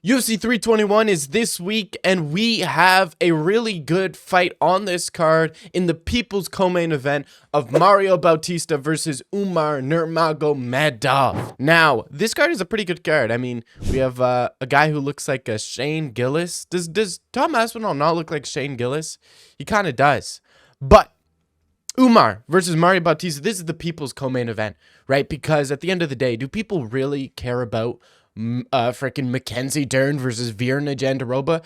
UFC 321 is this week, and we have a really good fight on this card in the People's Co-Main event of Mario Bautista versus Umar Nurmagomedov. Now, this card is a pretty good card. I mean, we have a guy who looks like a Shane Gillis. Does Tom Aspinall not look like Shane Gillis? He kind of does. But Umar versus Mario Bautista, this is the People's Co-Main event, right? Because at the end of the day, do people really care about freaking Mackenzie Dern versus Virna Jandiroba?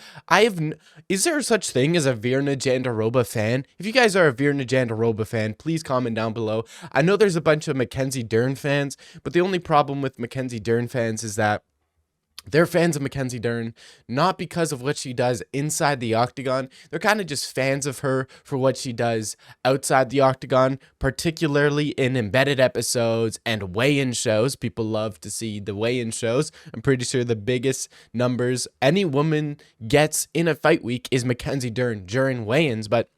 Is there such thing as a Virna Jandiroba fan? If you guys are a Virna Jandiroba fan, please comment down below. I know there's a bunch of Mackenzie Dern fans, but the only problem with Mackenzie Dern fans is that they're fans of Mackenzie Dern, not because of what she does inside the octagon. They're kind of just fans of her for what she does outside the octagon, particularly in embedded episodes and weigh-in shows. People love to see the weigh-in shows. I'm pretty sure the biggest numbers any woman gets in a fight week is Mackenzie Dern during weigh-ins, but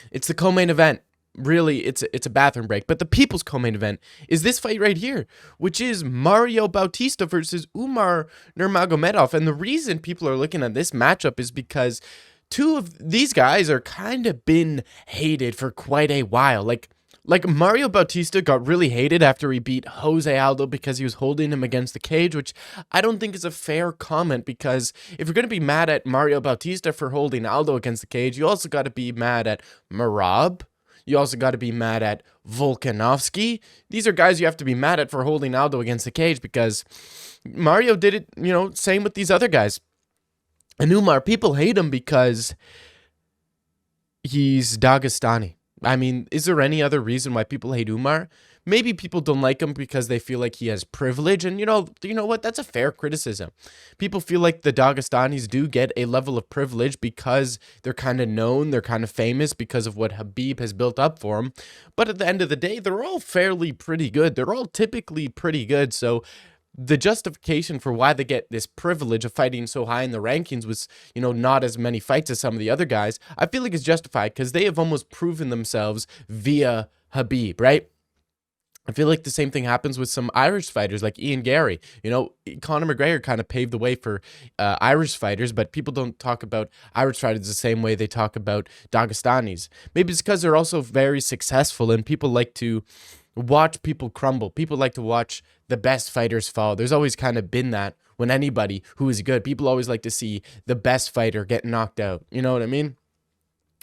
it's the co-main event. Really, it's a bathroom break. But the People's Co-Main event is this fight right here, which is Mario Bautista versus Umar Nurmagomedov. And the reason people are looking at this matchup is because two of these guys are kind of been hated for quite a while. Like Mario Bautista got really hated after he beat Jose Aldo because he was holding him against the cage, which I don't think is a fair comment, because if you're going to be mad at Mario Bautista for holding Aldo against the cage, you also got to be mad at Merab. You also got to be mad at Volkanovski. These are guys you have to be mad at for holding Aldo against the cage, because Mario did it, same with these other guys. And Umar, people hate him because he's Dagestani. I mean, is there any other reason why people hate Umar? Maybe people don't like him because they feel like he has privilege, and you know what? That's a fair criticism. People feel like the Dagestanis do get a level of privilege because they're kind of known, they're kind of famous because of what Habib has built up for them. But at the end of the day, they're all fairly pretty good. They're all typically pretty good. So the justification for why they get this privilege of fighting so high in the rankings was, not as many fights as some of the other guys, I feel like is justified because they have almost proven themselves via Habib, right? I feel like the same thing happens with some Irish fighters like Ian Gary. Conor McGregor kind of paved the way for Irish fighters, but people don't talk about Irish fighters the same way they talk about Dagestanis. Maybe it's because they're also very successful and people like to watch people crumble. People like to watch the best fighters fall. There's always kind of been that when anybody who is good. People always like to see the best fighter get knocked out. You know what I mean?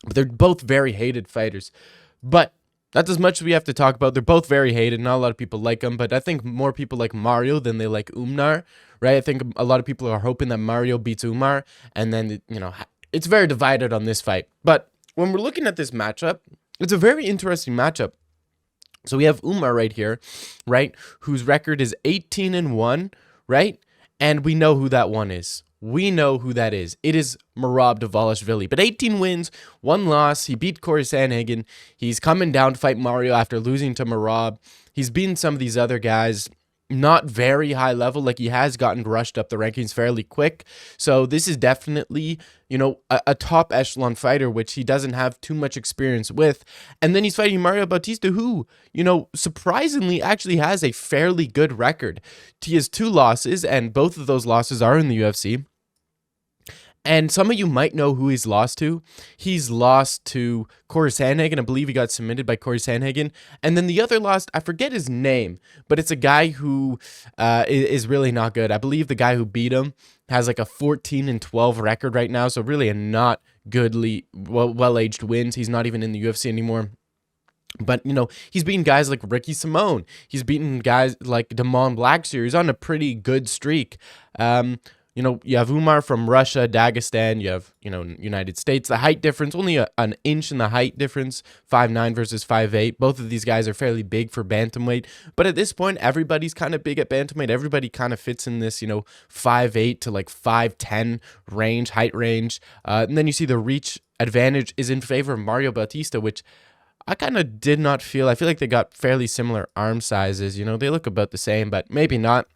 But they're both very hated fighters. But that's as much as we have to talk about. They're both very hated. Not a lot of people like them, but I think more people like Mario than they like Umar, right? I think a lot of people are hoping that Mario beats Umar, and then, it's very divided on this fight. But when we're looking at this matchup, it's a very interesting matchup. So we have Umar right here, right, whose record is 18-1, right? And we know who that one is. We know who that is. It is Merab Dvalishvili. But 18 wins, 1 loss. He beat Corey Sandhagen. He's coming down to fight Mario after losing to Merab. He's beaten some of these other guys, not very high level. Like, he has gotten rushed up the rankings fairly quick. So this is definitely, a top echelon fighter, which he doesn't have too much experience with. And then he's fighting Mario Bautista, who, surprisingly actually has a fairly good record. He has 2 losses, and both of those losses are in the UFC. And some of you might know who he's lost to. He's lost to Corey Sandhagen. I believe he got submitted by Corey Sandhagen. And then the other loss, I forget his name, but it's a guy who is really not good. I believe the guy who beat him has like a 14-12 record right now. So really a not goodly, well-aged wins. He's not even in the UFC anymore. But, he's beaten guys like Ricky Simone. He's beaten guys like Damon Blackshear. He's on a pretty good streak. You have Umar from Russia, Dagestan. You have, United States. The height difference, only an inch in the height difference, 5'9" versus 5'8". Both of these guys are fairly big for bantamweight. But at this point, everybody's kind of big at bantamweight. Everybody kind of fits in this, 5'8" to like 5'10" range, height range. And then you see the reach advantage is in favor of Mario Bautista, which I kind of did not feel. I feel like they got fairly similar arm sizes. They look about the same, but maybe not.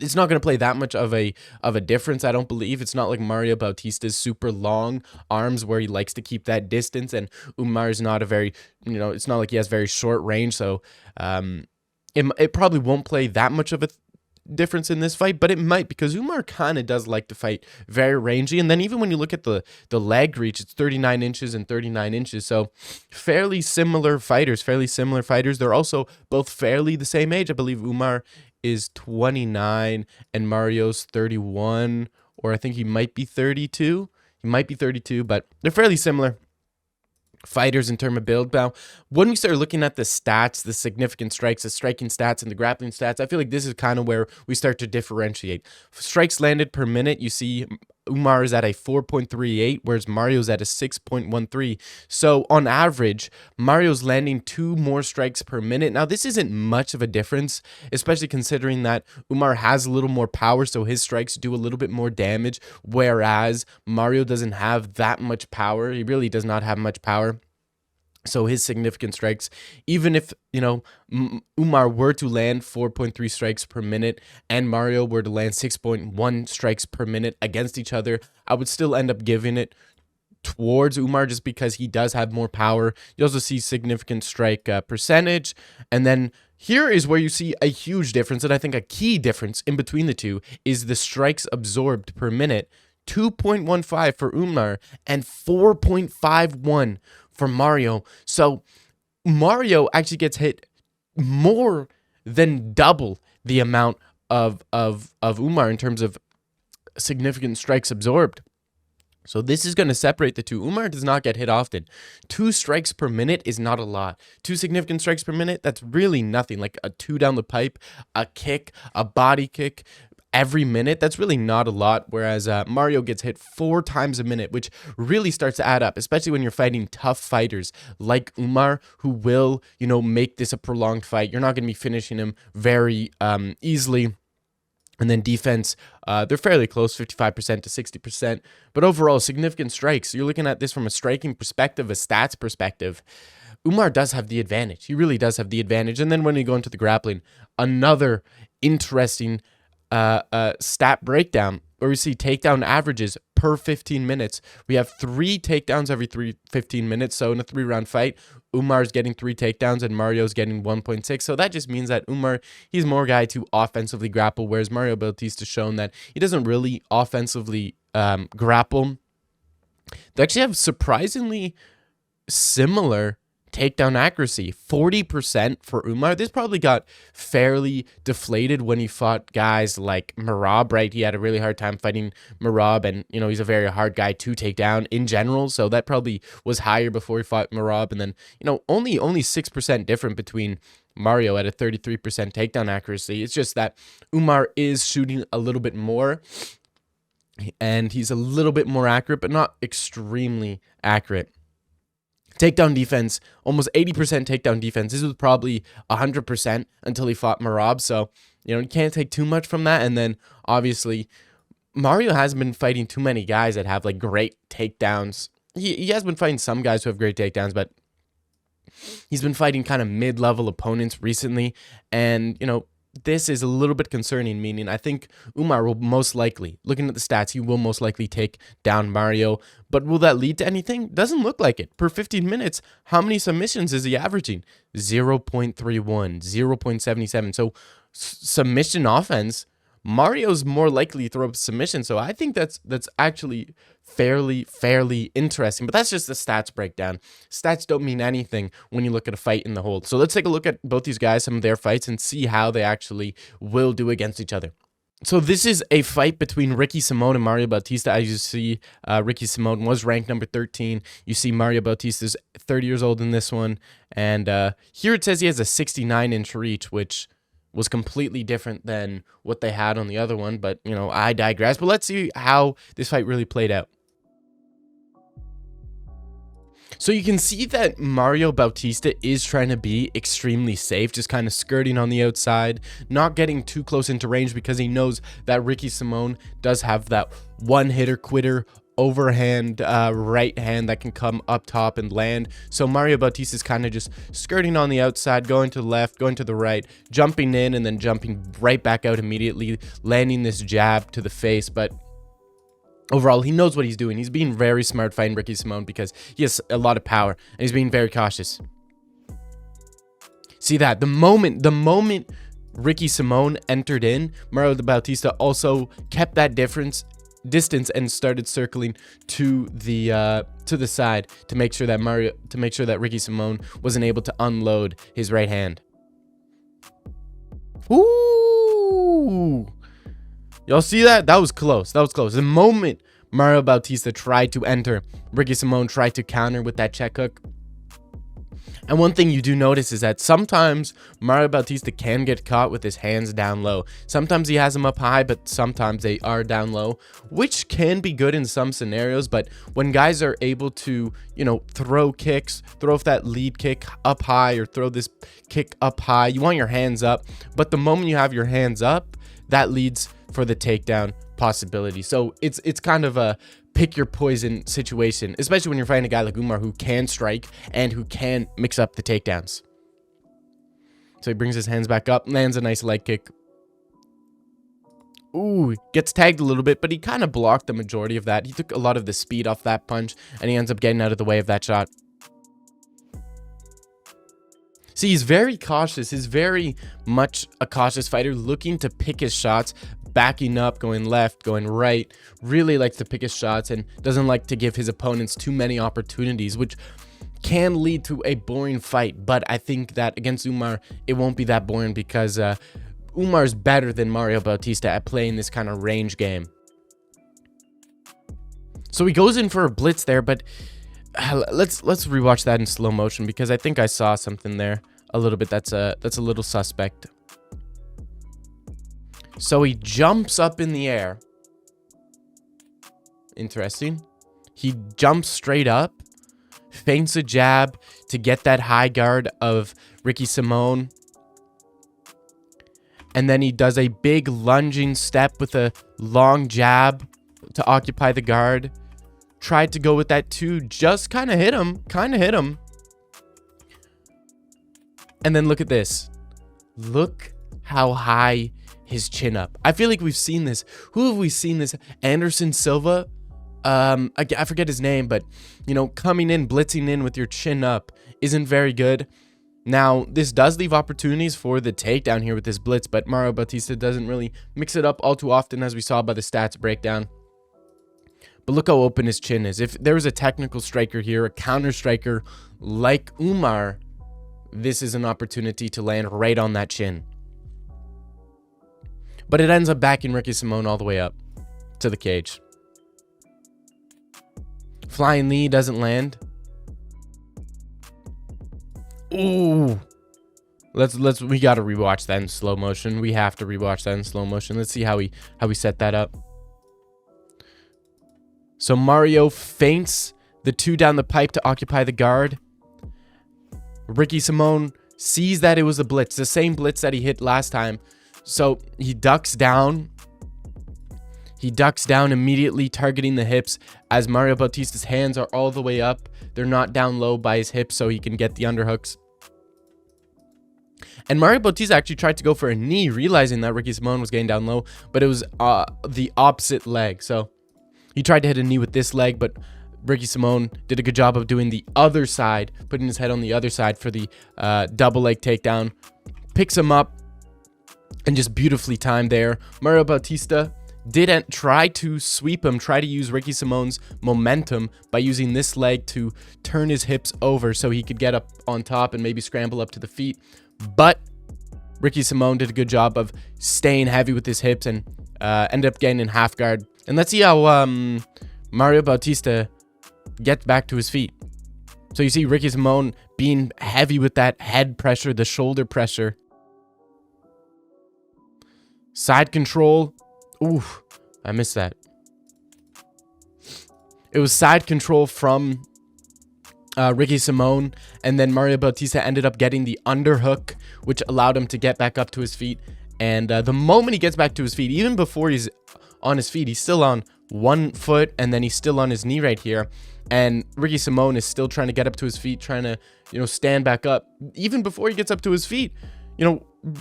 It's not going to play that much of a difference, I don't believe. It's not like Mario Bautista's super long arms where he likes to keep that distance, and Umar's not a very, it's not like he has very short range, so it probably won't play that much of a difference in this fight, but it might, because Umar kind of does like to fight very rangy. And then even when you look at the leg reach, it's 39 inches and 39 inches. So fairly similar fighters. They're also both fairly the same age. I believe Umar is 29 and Mario's 31, or I think he might be 32. But they're fairly similar fighters in terms of build. Now, when we start looking at the stats, the significant strikes, the striking stats, and the grappling stats, I feel like this is kind of where we start to differentiate. Strikes landed per minute, you see Umar is at a 4.38, whereas Mario's at a 6.13. So on average, Mario's landing 2 more strikes per minute. Now, this isn't much of a difference, especially considering that Umar has a little more power, so his strikes do a little bit more damage, whereas Mario doesn't have that much power. He really does not have much power. So his significant strikes, even if, Umar were to land 4.3 strikes per minute and Mario were to land 6.1 strikes per minute against each other, I would still end up giving it towards Umar just because he does have more power. You also see significant strike percentage. And then here is where you see a huge difference, and I think a key difference in between the two is the strikes absorbed per minute. 2.15 for Umar and 4.51 for Mario. So Mario actually gets hit more than double the amount of Umar in terms of significant strikes absorbed. So this is going to separate the two. Umar does not get hit often. 2 strikes per minute is not a lot. 2 significant strikes per minute, that's really nothing. Like a 2 down the pipe, a kick, a body kick every minute, that's really not a lot, whereas Mario gets hit 4 times a minute, which really starts to add up, especially when you're fighting tough fighters like Umar, who will, make this a prolonged fight. You're not going to be finishing him very easily. And then defense, they're fairly close, 55% to 60%. But overall, significant strikes. You're looking at this from a striking perspective, a stats perspective. Umar does have the advantage. He really does have the advantage. And then when you go into the grappling, another interesting stat breakdown where we see takedown averages per 15 minutes. We have 3 takedowns every 15 minutes. So in a 3-round fight, Umar's getting 3 takedowns and Mario's getting 1.6. So that just means that Umar, he's more guy to offensively grapple, whereas Mario Bautista shown that he doesn't really offensively grapple. They actually have surprisingly similar takedown accuracy, 40% for Umar. This probably got fairly deflated when he fought guys like Merab, right? He had a really hard time fighting Merab, and he's a very hard guy to take down in general, so that probably was higher before he fought Merab. And then only 6% different between Mario at a 33% takedown accuracy. It's just that Umar is shooting a little bit more, and he's a little bit more accurate, but not extremely accurate. Takedown defense, almost 80% takedown defense. This was probably 100% until he fought Merab. So, you can't take too much from that. And then, obviously, Mario hasn't been fighting too many guys that have, great takedowns. He has been fighting some guys who have great takedowns, but he's been fighting kind of mid-level opponents recently. And, this is a little bit concerning, meaning I think Umar will most likely, looking at the stats, he will most likely take down Mario. But will that lead to anything? Doesn't look like it. Per 15 minutes, how many submissions is he averaging? 0.31, 0.77. So submission offense, Mario's more likely to throw up submission. So I think that's actually fairly interesting. But that's just the stats breakdown. Stats don't mean anything when you look at a fight in the whole. So let's take a look at both these guys, some of their fights, and see how they actually will do against each other. So this is a fight between Ricky Simón and Mario Bautista. As you see, Ricky Simón was ranked number 13. You see Mario Bautista's 30 years old in this one. And here it says he has a 69-inch reach, which was completely different than what they had on the other one. But, I digress. But let's see how this fight really played out. So you can see that Mario Bautista is trying to be extremely safe, just kind of skirting on the outside, not getting too close into range because he knows that Ricky Simón does have that one-hitter quitter overhand right hand that can come up top and land. So Mario Bautista is kind of just skirting on the outside, going to the left, going to the right, jumping in, and then jumping right back out immediately, landing this jab to the face. But overall, he knows what he's doing. He's being very smart fighting Ricky Simón because he has a lot of power, and he's being very cautious. See that? The moment Ricky Simón entered in, Mario Bautista also kept that distance and started circling to the side to make sure that Ricky Simón wasn't able to unload his right hand. Ooh! Y'all see that? That was close. That was close. The moment Mario Bautista tried to enter, Ricky Simón tried to counter with that check hook. And one thing you do notice is that sometimes Mario Bautista can get caught with his hands down low. Sometimes he has them up high, but sometimes they are down low, which can be good in some scenarios. But when guys are able to, throw kicks, throw that lead kick up high or throw this kick up high, you want your hands up. But the moment you have your hands up, that leads for the takedown possibility. So it's kind of a pick your poison situation, especially when you're fighting a guy like Umar who can strike and who can mix up the takedowns. So he brings his hands back up, lands a nice leg kick. Ooh, gets tagged a little bit, but he kind of blocked the majority of that. He took a lot of the speed off that punch, and he ends up getting out of the way of that shot. See, he's very cautious. He's very much a cautious fighter, looking to pick his shots, backing up, going left, going right. Really likes to pick his shots and doesn't like to give his opponents too many opportunities, which can lead to a boring fight. But I think that against Umar, it won't be that boring because Umar's better than Mario Bautista at playing this kind of range game. So he goes in for a blitz there, but let's rewatch that in slow motion because I think I saw something there a little bit that's a little suspect. So he jumps up in the air. Interesting. He jumps straight up, feints a jab to get that high guard of Ricky Simón. And then he does a big lunging step with a long jab to occupy the guard. Tried to go with that too, just kind of hit him. And then look at this. Look how high his chin up. I feel like we've seen this. Who have we seen this? Anderson Silva? I forget his name, but, coming in, blitzing in with your chin up isn't very good. Now, this does leave opportunities for the takedown here with this blitz, but Mario Bautista doesn't really mix it up all too often, as we saw by the stats breakdown. But look how open his chin is. If there was a technical striker here, a counter striker like Umar, this is an opportunity to land right on that chin. But it ends up backing Ricky Simón all the way up to the cage. Flying knee doesn't land. Ooh. We got to rewatch that in slow motion. We have to rewatch that in slow motion. Let's see how we set that up. So Mario feints the two down the pipe to occupy the guard. Ricky Simón sees that it was a blitz, the same blitz that he hit last time. So he ducks down. He ducks down immediately, targeting the hips as Mario Bautista's hands are all the way up. They're not down low by his hips, so he can get the underhooks. And Mario Bautista actually tried to go for a knee, realizing that Ricky Simón was getting down low, but it was the opposite leg. So he tried to hit a knee with this leg, but Ricky Simón did a good job of doing the other side, putting his head on the other side for the double leg takedown. Picks him up and just beautifully timed there. Mario Bautista didn't try to sweep him, try to use Ricky Simón's momentum by using this leg to turn his hips over so he could get up on top and maybe scramble up to the feet. But Ricky Simón did a good job of staying heavy with his hips and ended up getting in half guard. And let's see how Mario Bautista gets back to his feet. So you see Ricky Simón being heavy with that head pressure, the shoulder pressure. Side control. Ooh, I missed that. It was side control from Ricky Simón, and then Mario Bautista ended up getting the underhook, which allowed him to get back up to his feet. And the moment he gets back to his feet, even before he's on his feet, he's still on one foot, and then he's still on his knee right here. And Ricky Simón is still trying to get up to his feet, trying to, stand back up. Even before he gets up to his feet,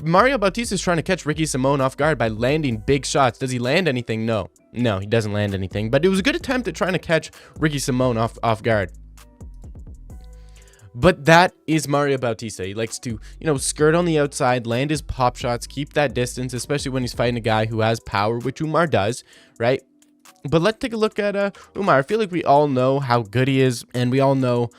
Mario Bautista is trying to catch Ricky Simón off guard by landing big shots. Does he land anything? No, he doesn't land anything. But it was a good attempt at trying to catch Ricky Simón off guard. But that is Mario Bautista. He likes to, skirt on the outside, land his pop shots, keep that distance, especially when he's fighting a guy who has power, which Umar does, right? But let's take a look at Umar. I feel like we all know how good he is, and we all know,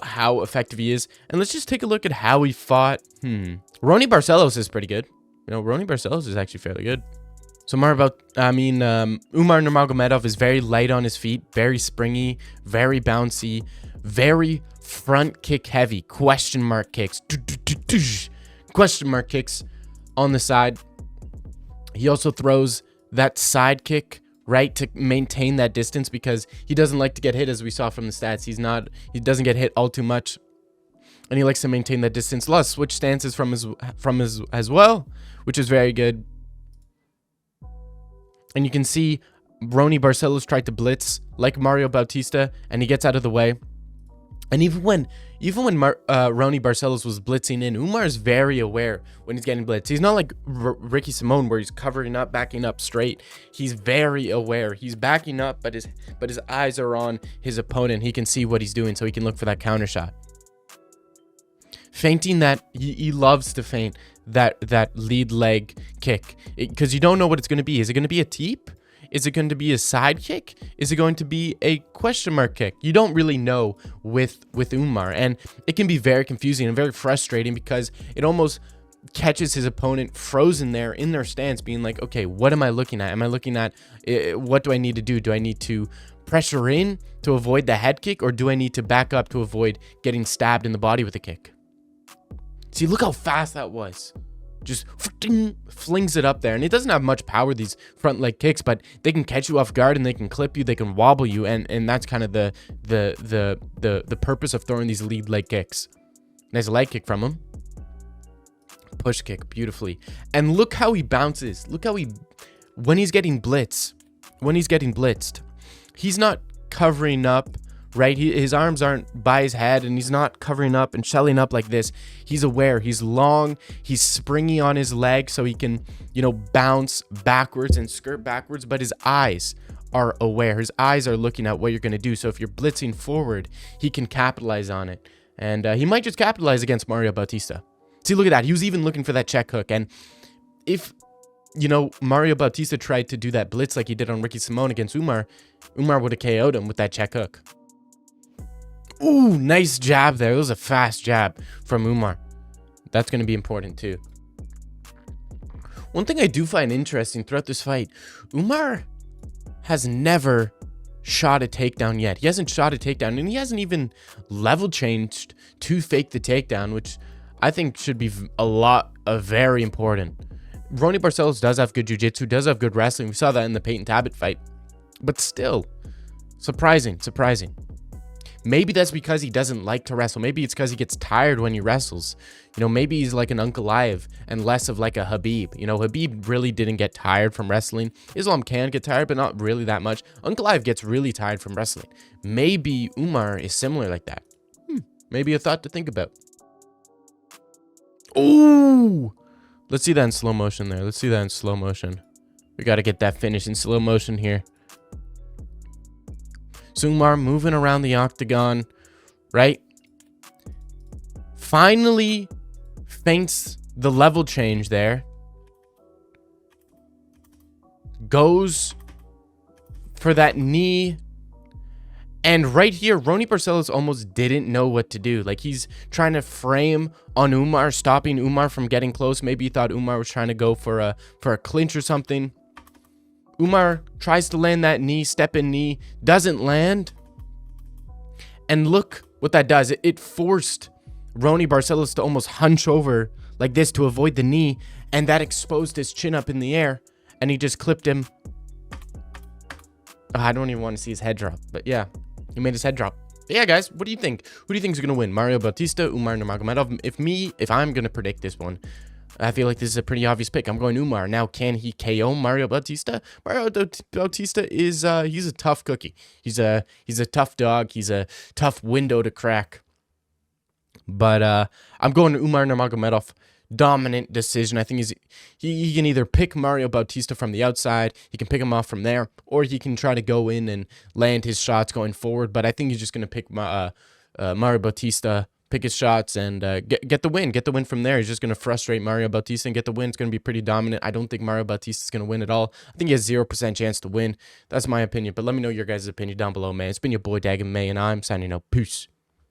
how effective he is. And let's just take a look at how he fought. Ronnie Barcelos is pretty good. Ronnie Barcelos is actually fairly good. So Umar Nurmagomedov is very light on his feet, very springy, very bouncy, very front kick heavy, question mark kicks on the side. He also throws that side kick, right, to maintain that distance because he doesn't like to get hit, as we saw from the stats. He doesn't get hit all too much, and he likes to maintain that distance. Lots of switch stances from his as well, which is very good. And you can see Ronnie Barcelos tried to blitz like Mario Bautista, and he gets out of the way. And even when Ronnie Barcelos was blitzing in, Umar is very aware when he's getting blitzed. He's not like Ricky Simone where he's covering up, backing up straight. He's very aware. He's backing up, but his eyes are on his opponent. He can see what he's doing, so he can look for that counter shot. Feinting that, he loves to feint that lead leg kick because you don't know what it's going to be. Is it going to be a teep? Is it going to be a side kick? Is it going to be a question mark kick? You don't really know with Umar, and it can be very confusing and very frustrating because it almost catches his opponent frozen there in their stance, being like, okay, what am I looking at? Am I looking at what do I need to do? Do I need to pressure in to avoid the head kick, or do I need to back up to avoid getting stabbed in the body with a kick? See, look how fast that was. Just flings it up there, and it doesn't have much power, these front leg kicks, but they can catch you off guard and they can clip you, they can wobble you, and that's kind of the purpose of throwing these lead leg kicks. Nice leg kick from him. Push kick beautifully, and look how he bounces. Look how when he's getting blitzed, he's not covering up. Right, his arms aren't by his head, and he's not covering up and shelling up like this. He's aware. He's long. He's springy on his leg, so he can, bounce backwards and skirt backwards. But his eyes are aware. His eyes are looking at what you're going to do. So if you're blitzing forward, he can capitalize on it, and he might just capitalize against Mario Bautista. See, look at that. He was even looking for that check hook, and if Mario Bautista tried to do that blitz like he did on Ricky Simone against Umar would have KO'd him with that check hook. Ooh, nice jab there. It was a fast jab from Umar. That's going to be important too. One thing I do find interesting throughout this fight, Umar has never shot a takedown yet. He hasn't shot a takedown, and he hasn't even level changed to fake the takedown, which I think should be very important. Ronnie Barcelos does have good jiu-jitsu, does have good wrestling. We saw that in the Peyton Tabit fight. But still, surprising. Maybe that's because he doesn't like to wrestle. Maybe it's because he gets tired when he wrestles. Maybe he's like an Ankalaev and less of like a Khabib. Khabib really didn't get tired from wrestling. Islam can get tired, but not really that much. Ankalaev gets really tired from wrestling. Maybe Umar is similar like that. Maybe a thought to think about. Ooh! Let's see that in slow motion there. We got to get that finish in slow motion here. Umar moving around the octagon, right? Finally feints the level change there. Goes for that knee. And right here, Ronnie Barcelos almost didn't know what to do. Like, he's trying to frame on Umar, stopping Umar from getting close. Maybe he thought Umar was trying to go for a clinch or something. Umar tries to land that knee, step-in knee, doesn't land. And look what that does. It forced Ronnie Barcelos to almost hunch over like this to avoid the knee, and that exposed his chin up in the air, and he just clipped him. Oh, I don't even want to see his head drop, but yeah, he made his head drop. But yeah, guys, what do you think? Who do you think is going to win? Mario Bautista, Umar Nurmagomedov? If I'm going to predict this one, I feel like this is a pretty obvious pick. I'm going Umar. Now, can he KO Mario Bautista? Mario Bautista is he's a tough cookie. He's a tough dog. He's a tough window to crack. But I'm going to Umar Nurmagomedov. Dominant decision. I think he can either pick Mario Bautista from the outside, he can pick him off from there, or he can try to go in and land his shots going forward. But I think he's just going to pick Mario Bautista pick his shots, and get the win. Get the win from there. He's just going to frustrate Mario Bautista and get the win. It's going to be pretty dominant. I don't think Mario Bautista is going to win at all. I think he has 0% chance to win. That's my opinion. But let me know your guys' opinion down below, man. It's been your boy Dagan May, and I'm signing out. Peace.